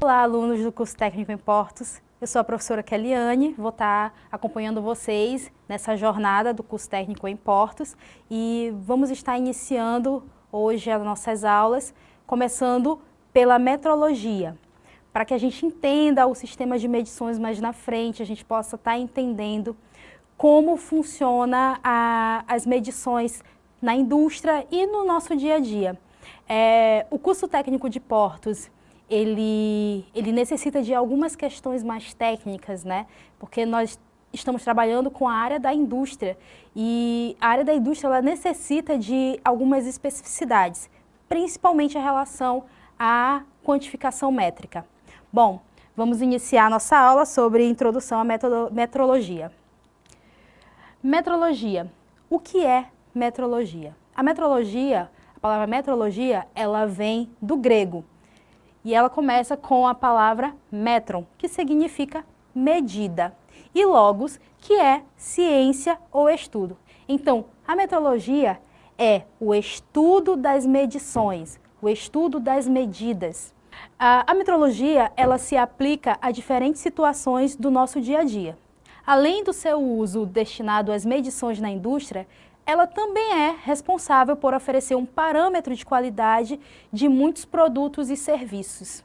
Olá, alunos do curso técnico em Portos. Eu sou a professora Keliane, vou estar acompanhando vocês nessa jornada do curso técnico em Portos e vamos estar iniciando hoje as nossas aulas, começando pela metrologia, para que a gente entenda o sistema de medições mais na frente, a gente possa estar entendendo como funciona as medições na indústria e no nosso dia a dia. O curso técnico de Portos, ele necessita de algumas questões mais técnicas, né? Porque nós estamos trabalhando com a área da indústria e a área da indústria ela necessita de algumas especificidades, principalmente em relação à quantificação métrica. Bom, vamos iniciar nossa aula sobre introdução à metrologia. Metrologia. O que é metrologia? A palavra metrologia, ela vem do grego. E ela começa com a palavra metron, que significa medida, e logos, que é ciência ou estudo. Então, a metrologia é o estudo das medições, o estudo das medidas. A metrologia, ela se aplica a diferentes situações do nosso dia a dia. Além do seu uso destinado às medições na indústria, ela também é responsável por oferecer um parâmetro de qualidade de muitos produtos e serviços.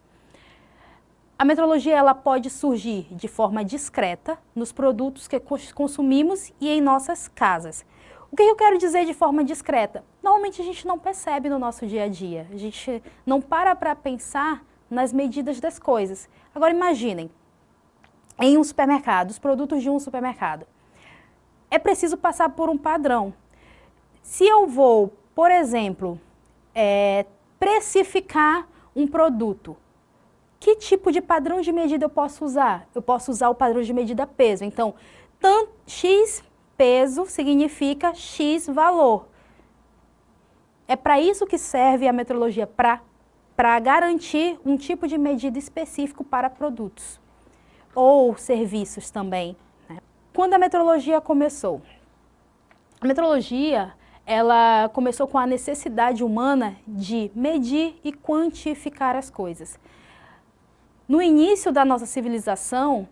A metrologia ela pode surgir de forma discreta nos produtos que consumimos e em nossas casas. O que eu quero dizer de forma discreta? Normalmente a gente não percebe no nosso dia a dia, a gente não para pensar nas medidas das coisas. Agora imaginem, em um supermercado, os produtos de um supermercado, é preciso passar por um padrão. Se eu vou, por exemplo, precificar um produto, que tipo de padrão de medida eu posso usar? Eu posso usar o padrão de medida peso. Então, X peso significa X valor. É para isso que serve a metrologia, para garantir um tipo de medida específico para produtos ou serviços também, né? Quando a metrologia começou? A metrologia ela começou com a necessidade humana de medir e quantificar as coisas. No início da nossa civilização,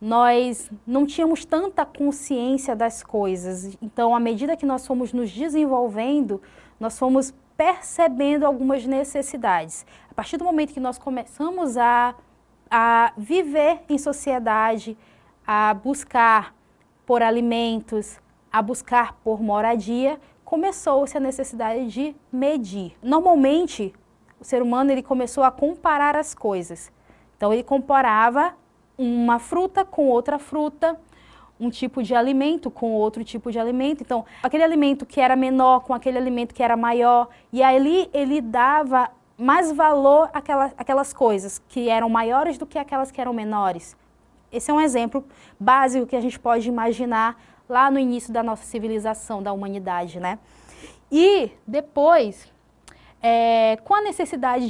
nós não tínhamos tanta consciência das coisas. Então, à medida que nós fomos nos desenvolvendo, nós fomos percebendo algumas necessidades. A partir do momento que nós começamos a viver em sociedade, a buscar por alimentos, a buscar por moradia, começou-se a necessidade de medir. Normalmente, o ser humano ele começou a comparar as coisas. Então, ele comparava uma fruta com outra fruta, um tipo de alimento com outro tipo de alimento. Então, aquele alimento que era menor com aquele alimento que era maior, e ali ele dava mais valor àquelas coisas que eram maiores do que aquelas que eram menores. Esse é um exemplo básico que a gente pode imaginar lá no início da nossa civilização, da humanidade, né? E depois, como a necessidade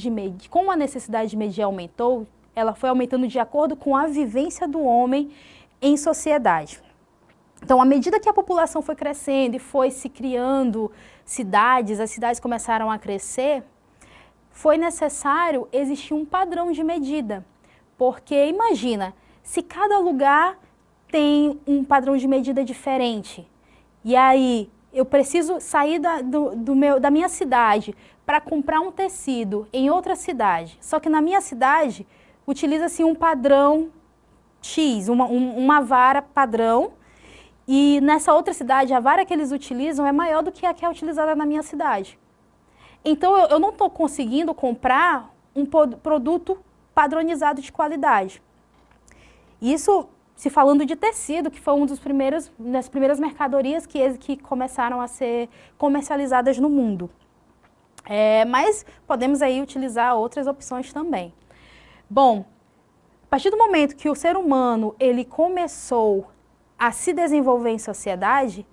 de medir aumentou, ela foi aumentando de acordo com a vivência do homem em sociedade. Então, à medida que a população foi crescendo e foi se criando cidades, as cidades começaram a crescer, foi necessário existir um padrão de medida. Porque, imagina, se cada lugar tem um padrão de medida diferente, e aí eu preciso sair da minha cidade para comprar um tecido em outra cidade, só que na minha cidade utiliza-se um padrão X, uma vara padrão, e nessa outra cidade a vara que eles utilizam é maior do que a que é utilizada na minha cidade. Então eu não estou conseguindo comprar um produto padronizado de qualidade. Isso se falando de tecido, que foi uma das primeiras mercadorias que começaram a ser comercializadas no mundo. Mas podemos aí utilizar outras opções também. Bom, a partir do momento que o ser humano ele começou a se desenvolver em sociedade,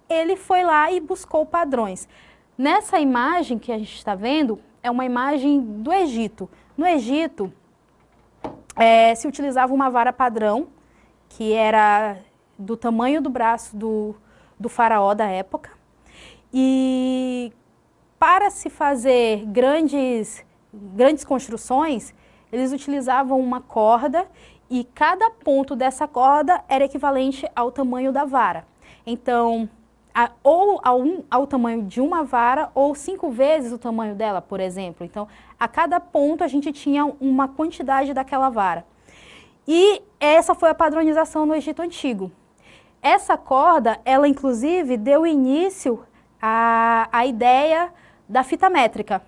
ele foi lá e buscou padrões. Nessa imagem que a gente está vendo, é uma imagem do Egito. No Egito, se utilizava uma vara padrão, que era do tamanho do braço do faraó da época. E para se fazer grandes construções, eles utilizavam uma corda e cada ponto dessa corda era equivalente ao tamanho da vara. Então, ou ao tamanho de uma vara ou 5 vezes o tamanho dela, por exemplo. Então, a cada ponto a gente tinha uma quantidade daquela vara. E essa foi a padronização no Egito Antigo. Essa corda, ela inclusive deu início à ideia da fita métrica,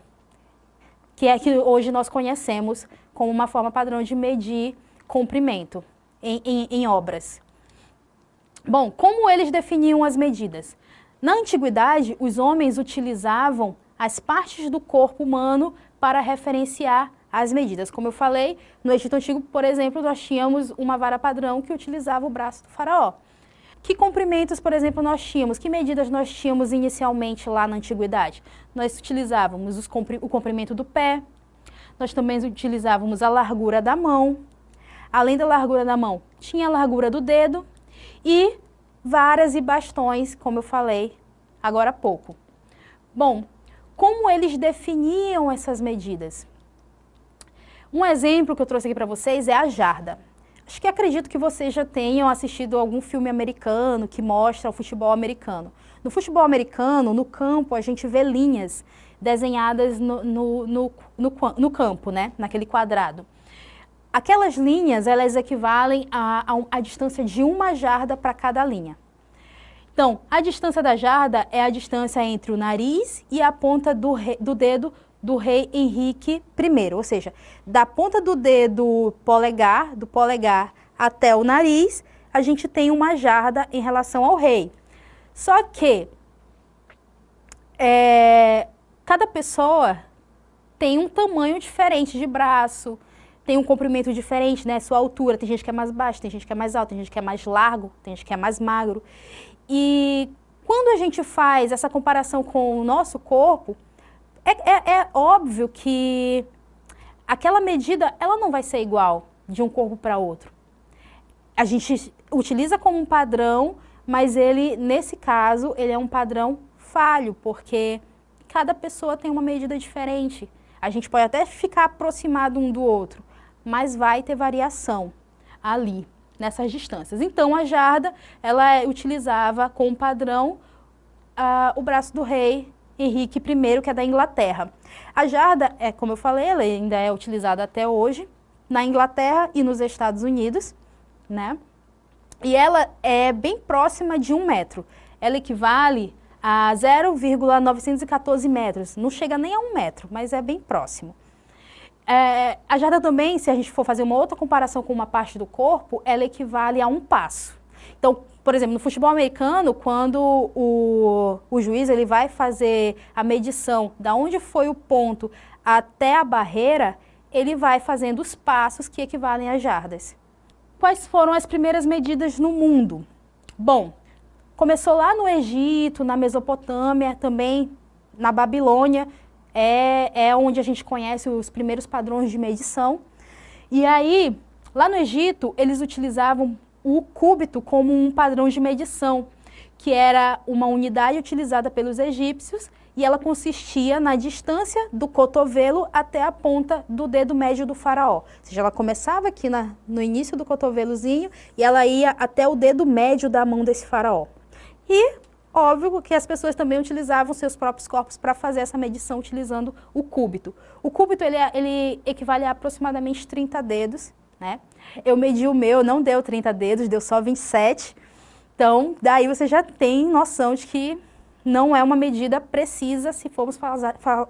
que é que hoje nós conhecemos como uma forma padrão de medir comprimento em obras. Bom, como eles definiam as medidas? Na antiguidade, os homens utilizavam as partes do corpo humano para referenciar as medidas. Como eu falei, no Egito Antigo, por exemplo, nós tínhamos uma vara padrão que utilizava o braço do faraó. Que comprimentos, por exemplo, nós tínhamos? Que medidas nós tínhamos inicialmente lá na antiguidade? Nós utilizávamos o comprimento do pé, nós também utilizávamos a largura da mão. Além da largura da mão, tinha a largura do dedo e varas e bastões, como eu falei agora há pouco. Bom, como eles definiam essas medidas? Um exemplo que eu trouxe aqui para vocês é a jarda. Acho que acredito que vocês já tenham assistido algum filme americano que mostra o futebol americano. No futebol americano, no campo, a gente vê linhas desenhadas no campo, né? Naquele quadrado. Aquelas linhas, elas equivalem à distância de uma jarda para cada linha. Então, a distância da jarda é a distância entre o nariz e a ponta do dedo do rei Henrique I, ou seja, da ponta do dedo polegar, do polegar até o nariz, a gente tem uma jarda em relação ao rei. Só que cada pessoa tem um tamanho diferente de braço, tem um comprimento diferente, né? Sua altura, tem gente que é mais baixa, tem gente que é mais alta, tem gente que é mais largo, tem gente que é mais magro. E quando a gente faz essa comparação com o nosso corpo, é óbvio que aquela medida, ela não vai ser igual de um corpo para outro. A gente utiliza como um padrão, mas ele, nesse caso, ele é um padrão falho, porque cada pessoa tem uma medida diferente. A gente pode até ficar aproximado um do outro, mas vai ter variação ali, nessas distâncias. Então, a jarda, ela utilizava como padrão o braço do rei Henrique I, que é da Inglaterra. A jarda, como eu falei, ela ainda é utilizada até hoje na Inglaterra e nos Estados Unidos, né? E ela é bem próxima de 1 metro. Ela equivale a 0,914 metros. Não chega nem a 1 metro, mas é bem próximo. A jarda também, se a gente for fazer uma outra comparação com uma parte do corpo, ela equivale a 1 passo. Então, por exemplo, no futebol americano, quando o juiz ele vai fazer a medição de onde foi o ponto até a barreira, ele vai fazendo os passos que equivalem a jardas. Quais foram as primeiras medidas no mundo? Bom, começou lá no Egito, na Mesopotâmia, também na Babilônia, é onde a gente conhece os primeiros padrões de medição. E aí, lá no Egito, eles utilizavam o cúbito como um padrão de medição, que era uma unidade utilizada pelos egípcios e ela consistia na distância do cotovelo até a ponta do dedo médio do faraó. Ou seja, ela começava aqui no início do cotovelozinho e ela ia até o dedo médio da mão desse faraó. E óbvio que as pessoas também utilizavam seus próprios corpos para fazer essa medição utilizando o cúbito. O cúbito ele equivale a aproximadamente 30 dedos, né? Eu medi o meu, não deu 30 dedos, deu só 27. Então, daí você já tem noção de que não é uma medida precisa se formos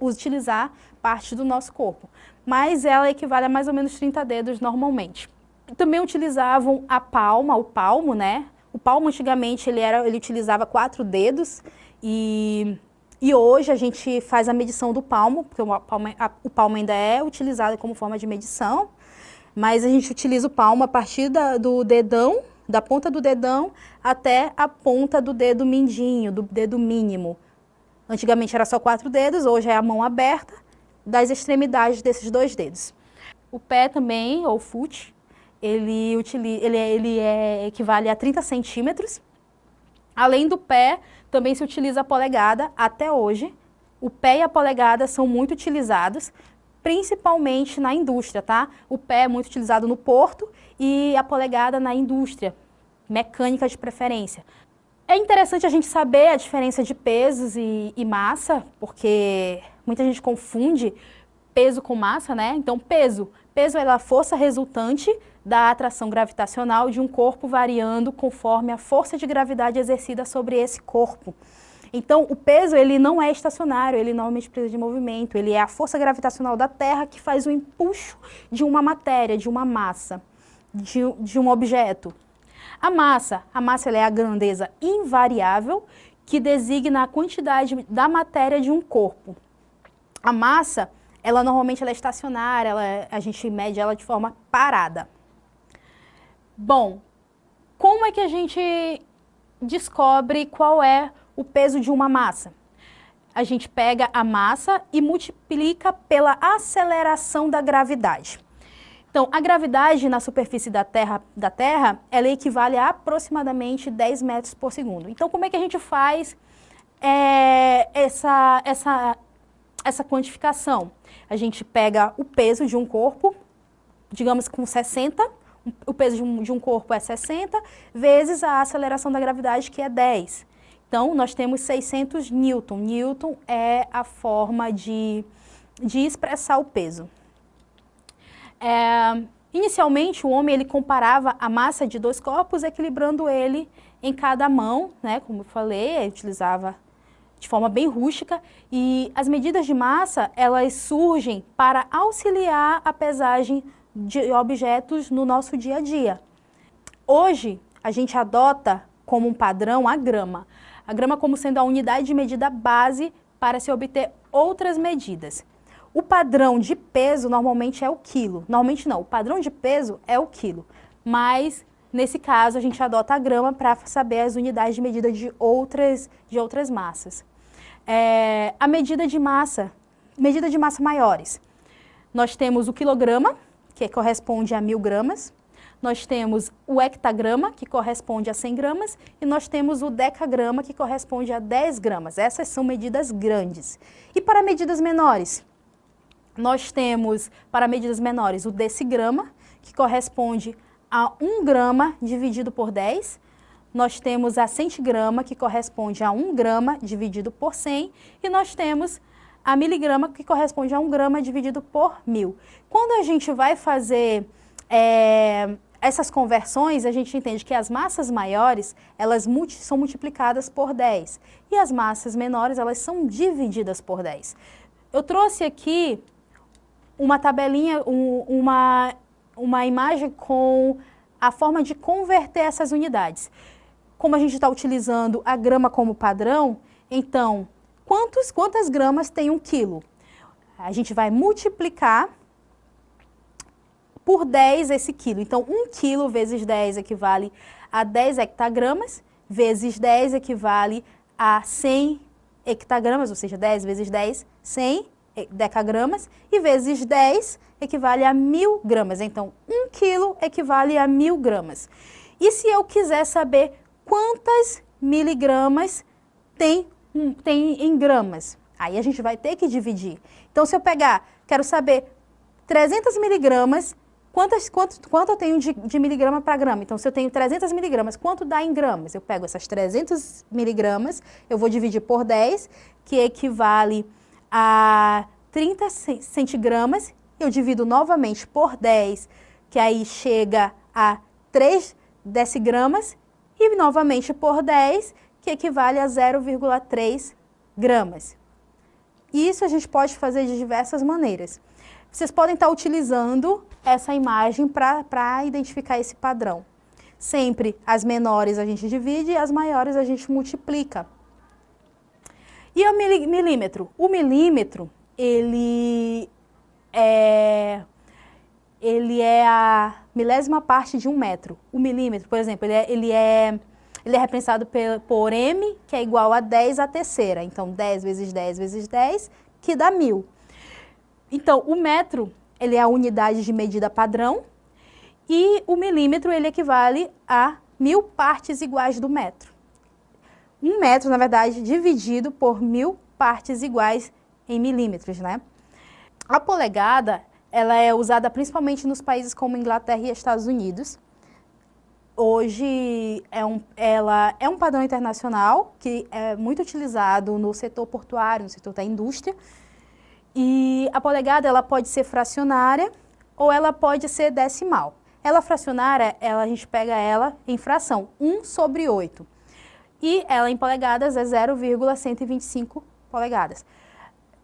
utilizar parte do nosso corpo. Mas ela equivale a mais ou menos 30 dedos normalmente. Também utilizavam a palma, o palmo, né? O palmo antigamente ele utilizava 4 dedos e hoje a gente faz a medição do palmo, porque o palmo ainda é utilizado como forma de medição, mas a gente utiliza o palmo a partir do dedão, da ponta do dedão até a ponta do dedo mindinho, do dedo mínimo. Antigamente era só 4 dedos, hoje é a mão aberta das extremidades desses 2 dedos. O pé também, ou foot, ele equivale a 30 centímetros. Além do pé, também se utiliza a polegada até hoje. O pé e a polegada são muito utilizados principalmente na indústria, tá? O pé é muito utilizado no porto e a polegada na indústria, mecânica de preferência. É interessante a gente saber a diferença de pesos e massa, porque muita gente confunde peso com massa, né? Então, peso é a força resultante da atração gravitacional de um corpo variando conforme a força de gravidade exercida sobre esse corpo. Então, o peso, ele não é estacionário, ele normalmente precisa de movimento, ele é a força gravitacional da Terra que faz o empuxo de uma matéria, de uma massa, de um objeto. A massa ela é a grandeza invariável que designa a quantidade da matéria de um corpo. A massa, ela normalmente é estacionária, a gente mede ela de forma parada. Bom, como é que a gente descobre qual é o peso de uma massa? A gente pega a massa e multiplica pela aceleração da gravidade. Então, a gravidade na superfície da Terra, ela equivale a aproximadamente 10 metros por segundo. Então, como é que a gente faz essa quantificação? A gente pega o peso de um corpo, digamos com 60, o peso de um corpo é 60, vezes a aceleração da gravidade, que é 10. Então, nós temos 600 newton. Newton é a forma de expressar o peso. Inicialmente, o homem ele comparava a massa de dois corpos, equilibrando ele em cada mão, né? Como eu falei, ele utilizava de forma bem rústica, e as medidas de massa, elas surgem para auxiliar a pesagem de objetos no nosso dia a dia. Hoje, a gente adota como um padrão a grama como sendo a unidade de medida base para se obter outras medidas. O padrão de peso normalmente é o quilo. Normalmente não, o padrão de peso é o quilo. Mas, nesse caso, a gente adota a grama para saber as unidades de medida de outras massas. A medida de massa maiores. Nós temos o quilograma, que corresponde a 1000 gramas. Nós temos o hectagrama, que corresponde a 100 gramas. E nós temos o decagrama, que corresponde a 10 gramas. Essas são medidas grandes. E para medidas menores? Nós temos, para medidas menores, o decigrama, que corresponde a 1 grama dividido por 10. Nós temos a centigrama, que corresponde a 1 grama dividido por 100. E nós temos a miligrama, que corresponde a 1 grama dividido por 1000. Quando a gente vai fazer essas conversões, a gente entende que as massas maiores, elas são multiplicadas por 10. E as massas menores, elas são divididas por 10. Eu trouxe aqui uma tabelinha, uma imagem com a forma de converter essas unidades. Como a gente está utilizando a grama como padrão, então, quantas gramas tem 1 quilo? A gente vai multiplicar por 10 esse quilo. Então, 1 quilo vezes 10 equivale a 10 hectagramas, vezes 10 equivale a 100 hectagramas, ou seja, 10 vezes 10, 100 decagramas, e vezes 10 equivale a 1000 gramas. Então, 1 quilo equivale a 1000 gramas. E se eu quiser saber quantas miligramas tem em gramas? Aí a gente vai ter que dividir. Então, se eu quero saber 300 miligramas, quanto eu tenho de miligrama para grama? Então, se eu tenho 300 miligramas, quanto dá em gramas? Eu pego essas 300 miligramas, eu vou dividir por 10, que equivale a 30 centigramas. Eu divido novamente por 10, que aí chega a 3 decigramas, e novamente por 10, que equivale a 0,3 gramas. Isso a gente pode fazer de diversas maneiras. Vocês podem estar utilizando essa imagem para identificar esse padrão. Sempre as menores a gente divide e as maiores a gente multiplica. E o milímetro? O milímetro, ele é a milésima parte de 1 metro. O milímetro, por exemplo, ele é representado por m, que é igual a 10 à terceira. Então, 10 vezes 10 vezes 10, que dá 1000. Então, o metro, ele é a unidade de medida padrão, e o milímetro, ele equivale a 1000 partes iguais do metro. 1 metro, na verdade, dividido por 1000 partes iguais em milímetros, né? A polegada, ela é usada principalmente nos países como Inglaterra e Estados Unidos. Hoje, ela é um padrão internacional que é muito utilizado no setor portuário, no setor da indústria. E a polegada, ela pode ser fracionária ou ela pode ser decimal. Ela fracionária, a gente pega ela em fração, 1/8. E ela em polegadas é 0,125 polegadas.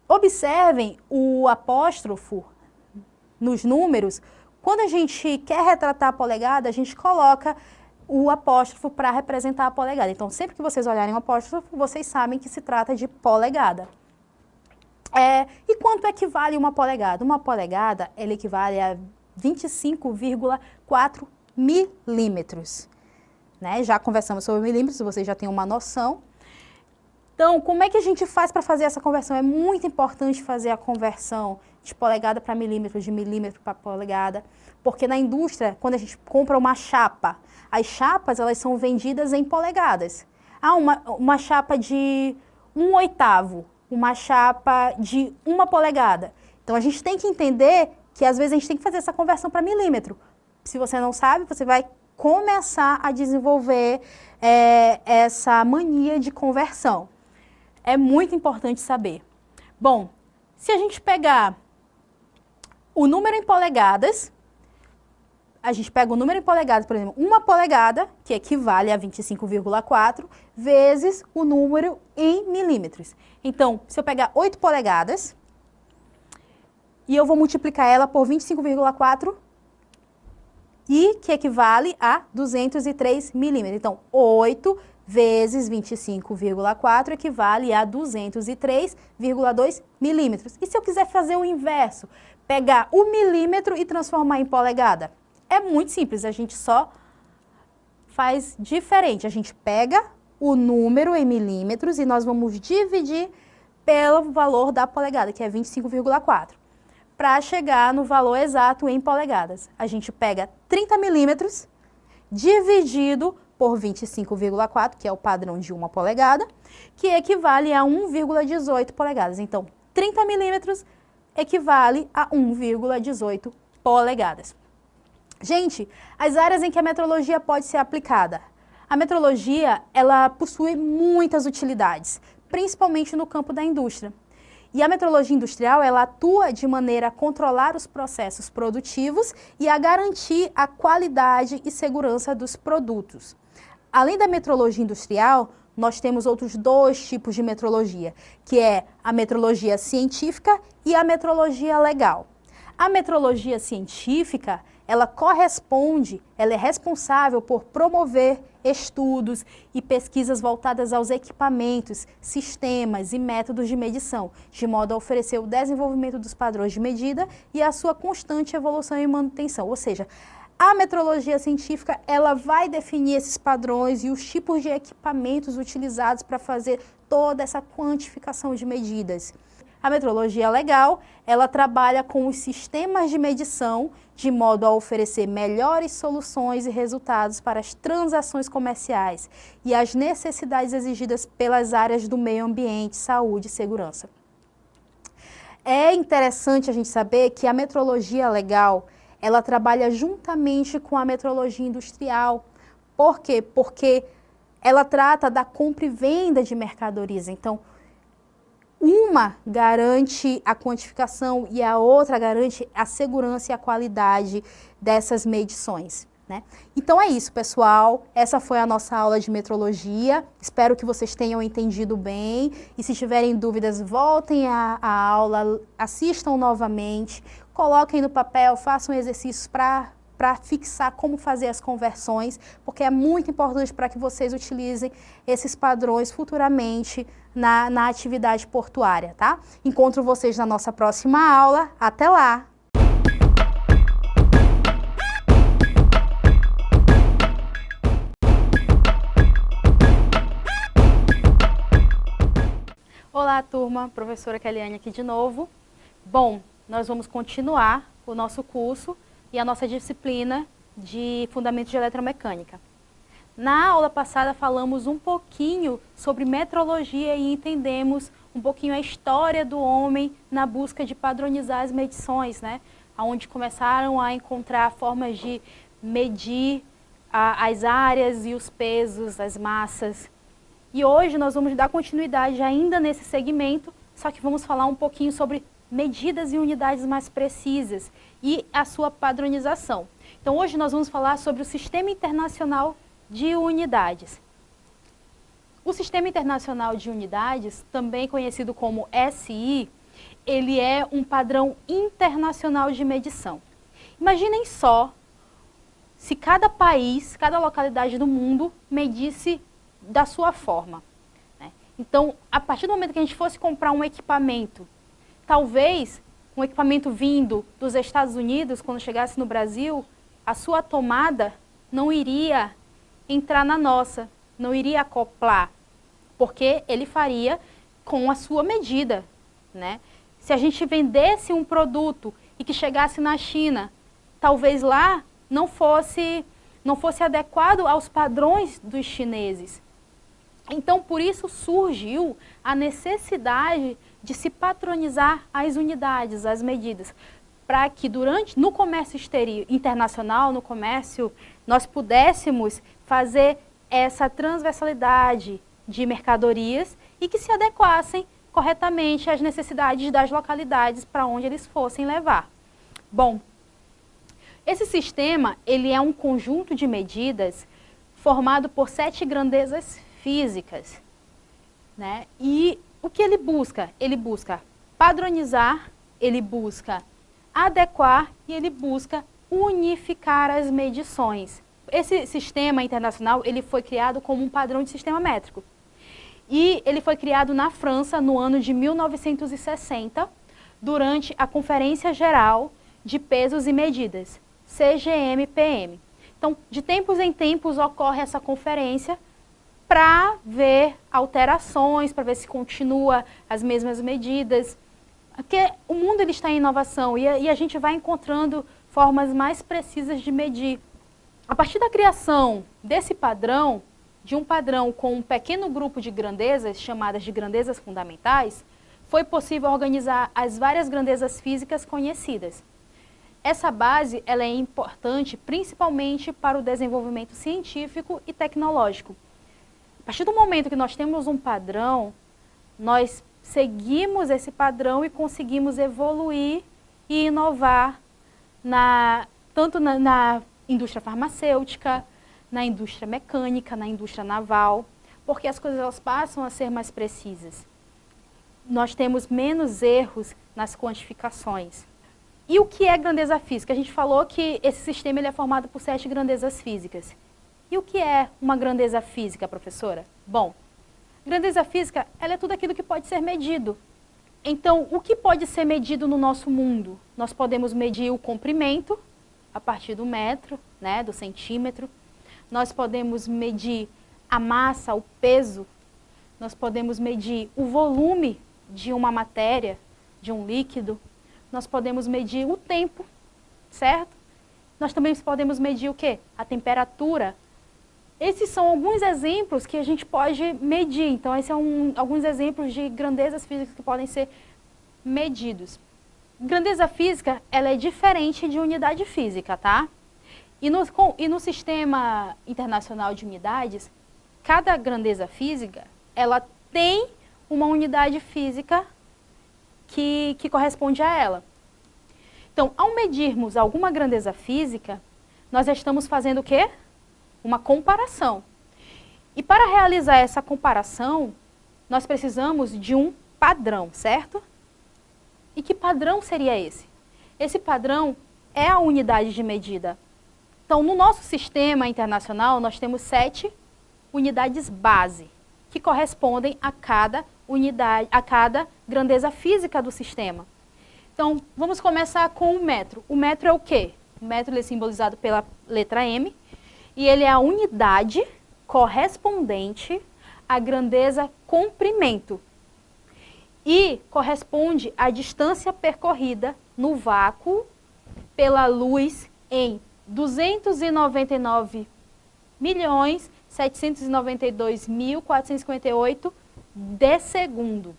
Observem o apóstrofo nos números. Quando a gente quer retratar a polegada, a gente coloca o apóstrofo para representar a polegada. Então, sempre que vocês olharem o apóstrofo, vocês sabem que se trata de polegada. E quanto equivale uma polegada? Uma polegada, ela equivale a 25,4 milímetros. Né? Já conversamos sobre milímetros, vocês já têm uma noção. Então, como é que a gente faz para fazer essa conversão? É muito importante fazer a conversão de polegada para milímetro, de milímetro para polegada, porque na indústria, quando a gente compra uma chapa, as chapas, elas são vendidas em polegadas. Uma chapa de 1/8, uma chapa de 1 polegada. Então, a gente tem que entender que, às vezes, a gente tem que fazer essa conversão para milímetro. Se você não sabe, você vai começar a desenvolver essa mania de conversão. É muito importante saber. Bom, se a gente pegar o número em polegadas, a gente pega o número em polegadas, por exemplo, 1 polegada, que equivale a 25,4, vezes o número em milímetros. Então, se eu pegar 8 polegadas, e eu vou multiplicar ela por 25,4, e que equivale a 203 milímetros. Então, 8 vezes 25,4 equivale a 203,2 milímetros. E se eu quiser fazer o inverso, pegar o milímetro e transformar em polegada? É muito simples, a gente só faz diferente. A gente pega o número em milímetros e nós vamos dividir pelo valor da polegada, que é 25,4. Para chegar no valor exato em polegadas, a gente pega 30 milímetros dividido por 25,4, que é o padrão de 1 polegada, que equivale a 1,18 polegadas. Então, 30 milímetros equivale a 1,18 polegadas. Gente, as áreas em que a metrologia pode ser aplicada. A metrologia, ela possui muitas utilidades, principalmente no campo da indústria. E a metrologia industrial, ela atua de maneira a controlar os processos produtivos e a garantir a qualidade e segurança dos produtos. Além da metrologia industrial, nós temos outros 2 tipos de metrologia, que é a metrologia científica e a metrologia legal. A metrologia científica, ela é responsável por promover estudos e pesquisas voltadas aos equipamentos, sistemas e métodos de medição, de modo a oferecer o desenvolvimento dos padrões de medida e a sua constante evolução e manutenção. Ou seja, a metrologia científica, ela vai definir esses padrões e os tipos de equipamentos utilizados para fazer toda essa quantificação de medidas. A metrologia legal, ela trabalha com os sistemas de medição de modo a oferecer melhores soluções e resultados para as transações comerciais e as necessidades exigidas pelas áreas do meio ambiente, saúde e segurança. É interessante a gente saber que a metrologia legal, ela trabalha juntamente com a metrologia industrial. Por quê? Porque ela trata da compra e venda de mercadorias. Então, uma garante a quantificação e a outra garante a segurança e a qualidade dessas medições, né? Então é isso, pessoal. Essa foi a nossa aula de metrologia. Espero que vocês tenham entendido bem. E se tiverem dúvidas, voltem à aula, assistam novamente, coloquem no papel, façam exercícios para fixar como fazer as conversões, porque é muito importante para que vocês utilizem esses padrões futuramente na atividade portuária, tá? Encontro vocês na nossa próxima aula. Até lá! Olá, turma, professora Keliane aqui de novo. Bom, nós vamos continuar o nosso curso e a nossa disciplina de Fundamentos de Eletromecânica. Na aula passada falamos um pouquinho sobre metrologia e entendemos um pouquinho a história do homem na busca de padronizar as medições, né? Onde começaram a encontrar formas de medir as áreas e os pesos, as massas. E hoje nós vamos dar continuidade ainda nesse segmento, só que vamos falar um pouquinho sobre medidas e unidades mais precisas e a sua padronização. Então hoje nós vamos falar sobre o Sistema Internacional de Unidades. O Sistema Internacional de Unidades, também conhecido como SI, ele é um padrão internacional de medição. Imaginem só se cada país, cada localidade do mundo medisse da sua forma, né? Então, a partir do momento que a gente fosse comprar um equipamento, talvez um equipamento vindo dos Estados Unidos, quando chegasse no Brasil, a sua tomada não iria entrar na nossa, não iria acoplar, porque ele faria com a sua medida, né? Se a gente vendesse um produto e que chegasse na China, talvez lá não fosse adequado aos padrões dos chineses. Então, por isso surgiu a necessidade de se padronizar as unidades, as medidas, para que no comércio internacional, no comércio, nós pudéssemos fazer essa transversalidade de mercadorias e que se adequassem corretamente às necessidades das localidades para onde eles fossem levar. Bom, esse sistema, ele é um conjunto de medidas formado por 7 grandezas físicas, né? E o que ele busca? Ele busca padronizar, ele busca adequar e ele busca unificar as medições. Esse sistema internacional, ele foi criado como um padrão de sistema métrico. E ele foi criado na França no ano de 1960, durante a Conferência Geral de Pesos e Medidas, CGM-PM. Então, de tempos em tempos ocorre essa conferência para ver alterações, para ver se continua as mesmas medidas. Porque o mundo ele está em inovação e a gente vai encontrando formas mais precisas de medir. A partir da criação desse padrão, de um padrão com um pequeno grupo de grandezas, chamadas de grandezas fundamentais, foi possível organizar as várias grandezas físicas conhecidas. Essa base ela é importante principalmente para o desenvolvimento científico e tecnológico. A partir do momento que nós temos um padrão, nós seguimos esse padrão e conseguimos evoluir e inovar tanto na indústria farmacêutica, na indústria mecânica, na indústria naval, porque as coisas elas passam a ser mais precisas. Nós temos menos erros nas quantificações. E o que é grandeza física? A gente falou que esse sistema ele é formado por 7 grandezas físicas. E o que é uma grandeza física, professora? Bom, grandeza física ela é tudo aquilo que pode ser medido. Então, o que pode ser medido no nosso mundo? Nós podemos medir o comprimento, a partir do metro, né, do centímetro. Nós podemos medir a massa, o peso. Nós podemos medir o volume de uma matéria, de um líquido. Nós podemos medir o tempo, certo? Nós também podemos medir o quê? A temperatura. Esses são alguns exemplos que a gente pode medir. Então, esses são alguns exemplos de grandezas físicas que podem ser medidos. Grandeza física, ela é diferente de unidade física, tá? E no Sistema Internacional de Unidades, cada grandeza física, ela tem uma unidade física que corresponde a ela. Então, ao medirmos alguma grandeza física, nós estamos fazendo o quê? Uma comparação. E para realizar essa comparação, nós precisamos de um padrão, certo? E que padrão seria esse? Esse padrão é a unidade de medida. Então, no nosso sistema internacional, nós temos 7 unidades base, que correspondem a cada unidade, a cada grandeza física do sistema. Então, vamos começar com o metro. O metro é o quê? O metro ele é simbolizado pela letra M, e ele é a unidade correspondente à grandeza comprimento. E corresponde à distância percorrida no vácuo pela luz em 299.792.458 de segundo.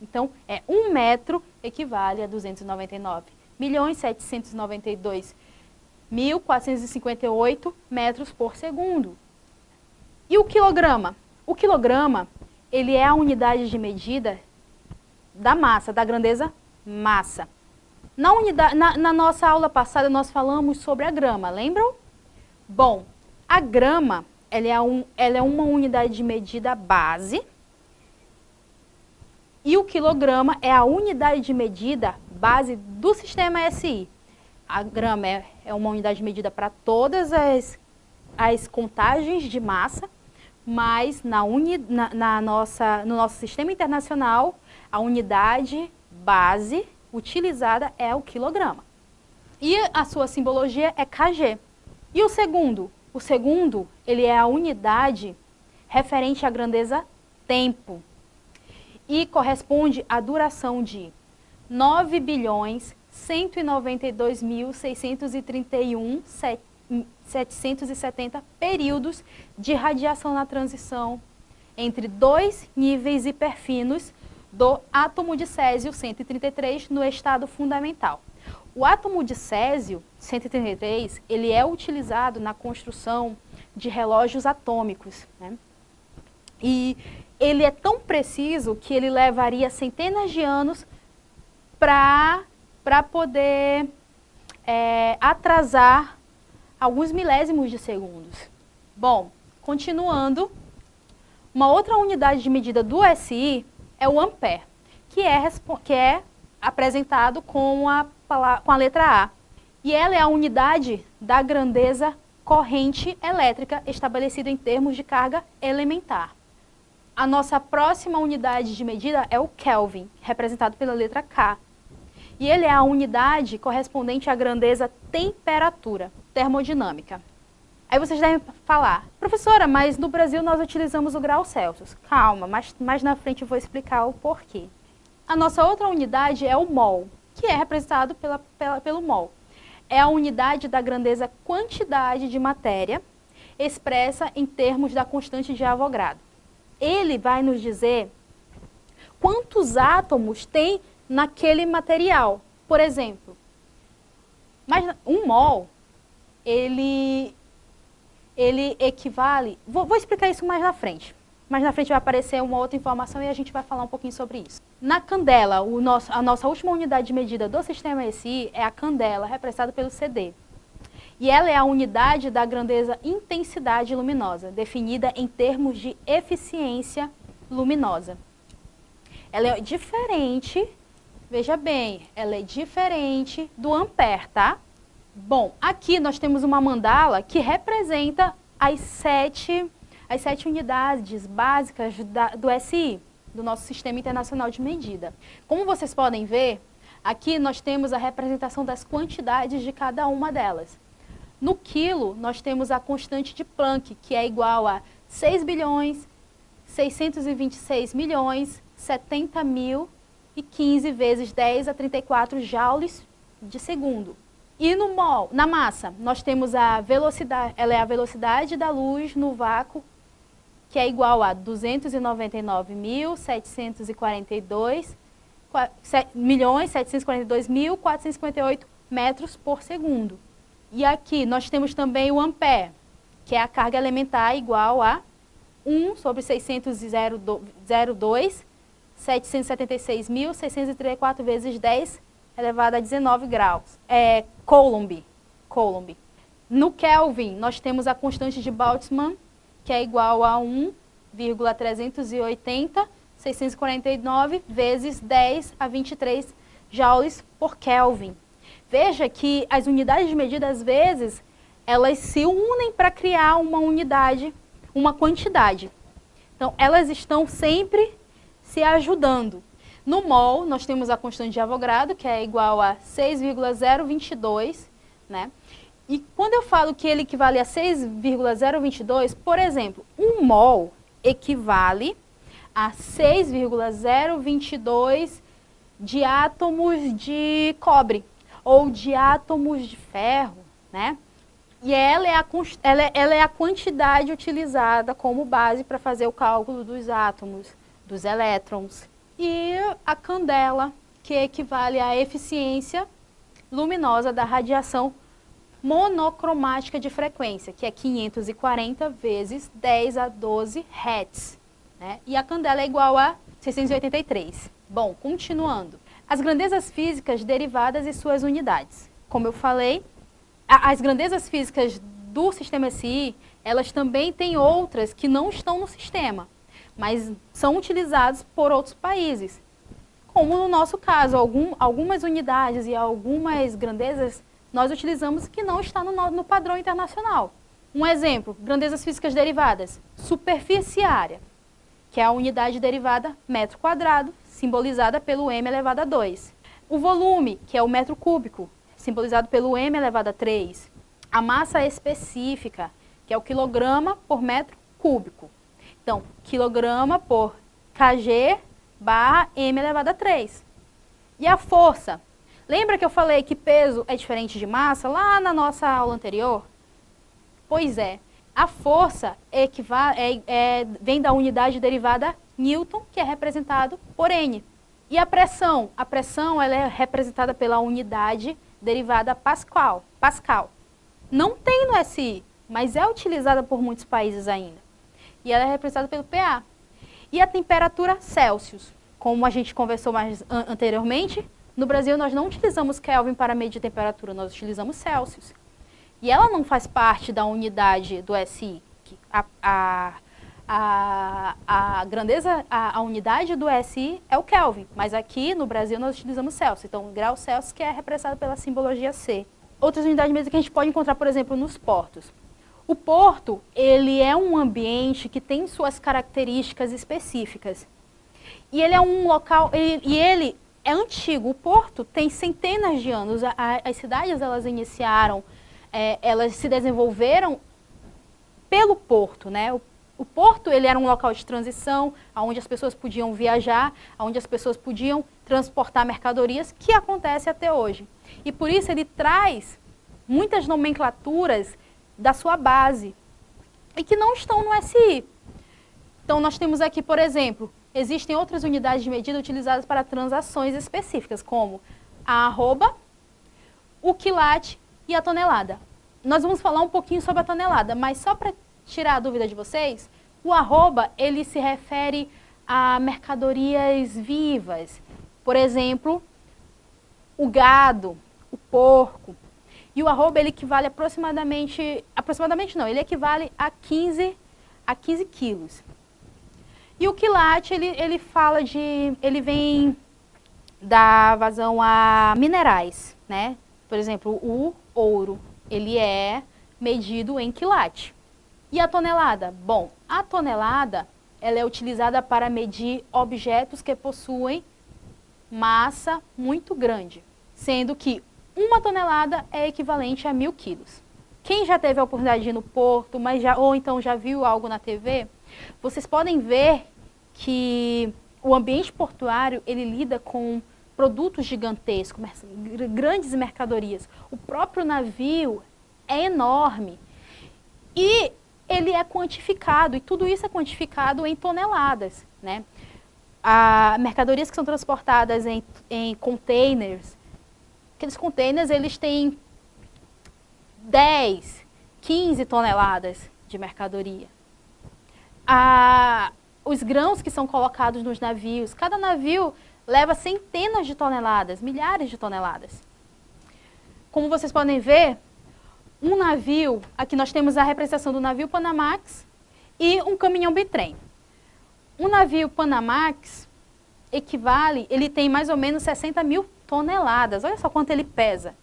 Então, 1 metro equivale a 299.792.458 metros por segundo. E o quilograma? O quilograma, ele é a unidade de medida da massa, da grandeza massa. Na nossa aula passada, nós falamos sobre a grama, lembram? Bom, a grama, ela é uma unidade de medida base. E o quilograma é a unidade de medida base do sistema SI. A grama é uma unidade de medida para todas as contagens de massa, mas no nosso sistema internacional, a unidade base utilizada é o quilograma. E a sua simbologia é kg. E o segundo? O segundo, ele é a unidade referente à grandeza tempo. E corresponde à duração de 9.692.631.770 períodos de radiação na transição entre dois níveis hiperfinos do átomo de césio 133 no estado fundamental. O átomo de césio 133, ele é utilizado na construção de relógios atômicos, né? E ele é tão preciso que ele levaria centenas de anos para poder atrasar alguns milésimos de segundos. Bom, continuando, uma outra unidade de medida do SI é o ampere, que é apresentado com a letra A. E ela é a unidade da grandeza corrente elétrica estabelecida em termos de carga elementar. A nossa próxima unidade de medida é o Kelvin, representado pela letra K. E ele é a unidade correspondente à grandeza temperatura termodinâmica. Aí vocês devem falar, professora, mas no Brasil nós utilizamos o grau Celsius. Calma, mais na frente eu vou explicar o porquê. A nossa outra unidade é o mol, que é representado pelo mol. É a unidade da grandeza quantidade de matéria expressa em termos da constante de Avogadro. Ele vai nos dizer quantos átomos tem naquele material. Por exemplo, um mol, ele equivale... Vou explicar isso mais na frente. Mais na frente vai aparecer uma outra informação e a gente vai falar um pouquinho sobre isso. Na candela, a nossa última unidade de medida do sistema SI é a candela, representada pelo CD. E ela é a unidade da grandeza intensidade luminosa, definida em termos de eficiência luminosa. Ela é diferente, veja bem, ela é diferente do ampere, tá? Bom, aqui nós temos uma mandala que representa as sete unidades básicas do SI, do nosso Sistema Internacional de Medida. Como vocês podem ver, aqui nós temos a representação das quantidades de cada uma delas. No quilo, nós temos a constante de Planck, que é igual a 6.626.070.015 vezes 10 a 34 joules de segundo. E no mol, na massa, nós temos a velocidade, ela é a velocidade da luz no vácuo, que é igual a 299.742.458 metros por segundo. E aqui nós temos também o ampere, que é a carga elementar igual a 1 sobre 602, 776.634 vezes 10 elevado a 19 graus. Coulomb. No Kelvin, nós temos a constante de Boltzmann, que é igual a 1,380.649 vezes 10 a 23 joules por Kelvin. Veja que as unidades de medida, às vezes, elas se unem para criar uma unidade, uma quantidade. Então, elas estão sempre se ajudando. No mol, nós temos a constante de Avogadro, que é igual a 6,022, né? E quando eu falo que ele equivale a 6,022, por exemplo, um mol equivale a 6,022 de átomos de cobre ou de átomos de ferro, né? E ela é a quantidade utilizada como base para fazer o cálculo dos átomos, dos elétrons E a candela, que equivale à eficiência luminosa da radiação monocromática de frequência, que é 540 vezes 10 a 12 Hz, né? E a candela é igual a 683. Bom, continuando. As grandezas físicas derivadas e suas unidades. Como eu falei, as grandezas físicas do sistema SI, elas também têm outras que não estão no sistema, mas são utilizadas por outros países. Como no nosso caso, algumas unidades e algumas grandezas nós utilizamos que não está no padrão internacional. Um exemplo, grandezas físicas derivadas. Superfície área, que é a unidade derivada metro quadrado, simbolizada pelo m elevado a 2. O volume, que é o metro cúbico, simbolizado pelo m elevado a 3. A massa específica, que é o quilograma por metro cúbico. Então, quilograma por kg barra m elevado a 3. E a força? Lembra que eu falei que peso é diferente de massa lá na nossa aula anterior? Pois é, a força vem da unidade derivada Newton, que é representado por N. E a pressão? A pressão ela é representada pela unidade derivada Pascal. Não tem no SI, mas é utilizada por muitos países ainda. E ela é representada pelo PA. E a temperatura Celsius? Como a gente conversou mais anteriormente, no Brasil nós não utilizamos Kelvin para medir temperatura, nós utilizamos Celsius. E ela não faz parte da unidade do SI. A unidade do SI é o Kelvin, mas aqui no Brasil nós utilizamos Celsius. Então, o grau Celsius que é representado pela simbologia C. Outras unidades mesmo que a gente pode encontrar, por exemplo, nos portos. O porto, ele é um ambiente que tem suas características específicas. E ele é um local, ele é antigo. O porto tem centenas de anos. As cidades, elas iniciaram, elas se desenvolveram pelo porto, né? O porto, ele era um local de transição, onde as pessoas podiam viajar, onde as pessoas podiam transportar mercadorias, que acontece até hoje. E por isso ele traz muitas nomenclaturas da sua base, e que não estão no SI. Então nós temos aqui, por exemplo, existem outras unidades de medida utilizadas para transações específicas, como a arroba, o quilate e a tonelada. Nós vamos falar um pouquinho sobre a tonelada, mas só para tirar a dúvida de vocês, o arroba, ele se refere a mercadorias vivas. Por exemplo, o gado, o porco. E o arroba, ele equivale aproximadamente não, ele equivale a 15 quilos. E o quilate, ele vem da vazão a minerais, né? Por exemplo, o ouro, ele é medido em quilate. E a tonelada? Bom, a tonelada, ela é utilizada para medir objetos que possuem massa muito grande, sendo que uma tonelada é equivalente a 1000 quilos. Quem já teve a oportunidade de ir no porto, ou então já viu algo na TV, vocês podem ver que o ambiente portuário, ele lida com produtos gigantescos, grandes mercadorias. O próprio navio é enorme e ele é quantificado, e tudo isso é quantificado em toneladas, né? Mercadorias que são transportadas em containers, aqueles containers, eles têm 10, 15 toneladas de mercadoria. Os grãos que são colocados nos navios, cada navio leva centenas de toneladas, milhares de toneladas. Como vocês podem ver, um navio, aqui nós temos a representação do navio Panamax e um caminhão bitrem. Um navio Panamax ele tem mais ou menos 60 mil toneladas, olha só quanto ele pesa.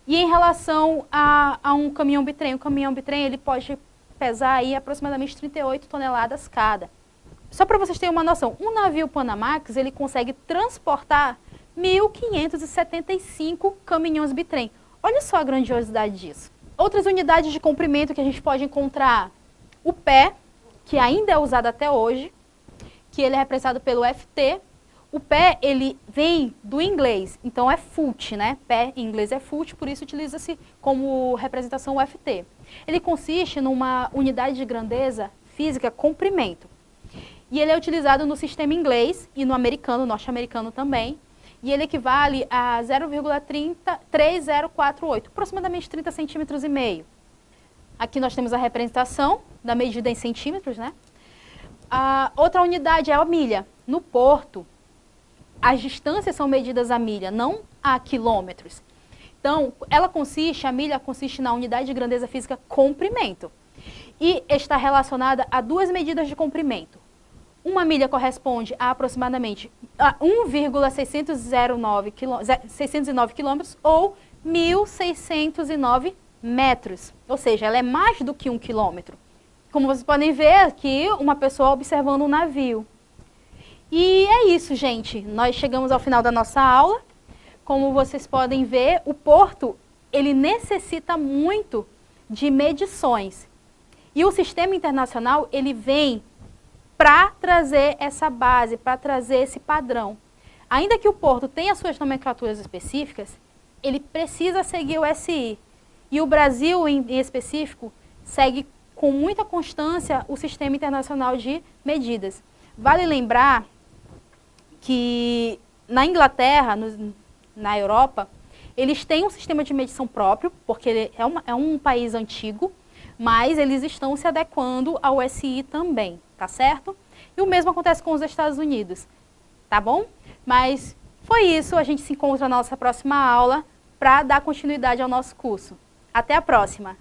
E em relação a um caminhão bitrem, ele pode pesar aí aproximadamente 38 toneladas cada. Só para vocês terem uma noção, um navio Panamax, ele consegue transportar 1.575 caminhões bitrem. Olha só a grandiosidade disso. Outras unidades de comprimento que a gente pode encontrar, o pé, que ainda é usado até hoje, que ele é representado pelo FT. O pé, ele vem do inglês, então é foot, né? Pé em inglês é foot, por isso utiliza-se como representação o FT. Ele consiste numa unidade de grandeza física comprimento. E ele é utilizado no sistema inglês e no americano, norte-americano também. E ele equivale a 0,3048, aproximadamente 30 centímetros e meio. Aqui nós temos a representação da medida em centímetros, né? A outra unidade é a milha. No porto, as distâncias são medidas a milha, não a quilômetros. Então, a milha consiste na unidade de grandeza física comprimento. E está relacionada a duas medidas de comprimento. Uma milha corresponde a aproximadamente 1,609 quilômetros ou 1.609 metros. Ou seja, ela é mais do que 1 quilômetro. Como vocês podem ver aqui, uma pessoa observando um navio. E é isso, gente. Nós chegamos ao final da nossa aula. Como vocês podem ver, o porto, ele necessita muito de medições. E o sistema internacional, ele vem para trazer essa base, para trazer esse padrão. Ainda que o porto tenha suas nomenclaturas específicas, ele precisa seguir o SI. E o Brasil, em específico, segue com muita constância o Sistema Internacional de Medidas. Vale lembrar que na Inglaterra, na Europa, eles têm um sistema de medição próprio, porque ele é um país antigo, mas eles estão se adequando ao SI também, tá certo? E o mesmo acontece com os Estados Unidos, tá bom? Mas foi isso, a gente se encontra na nossa próxima aula para dar continuidade ao nosso curso. Até a próxima!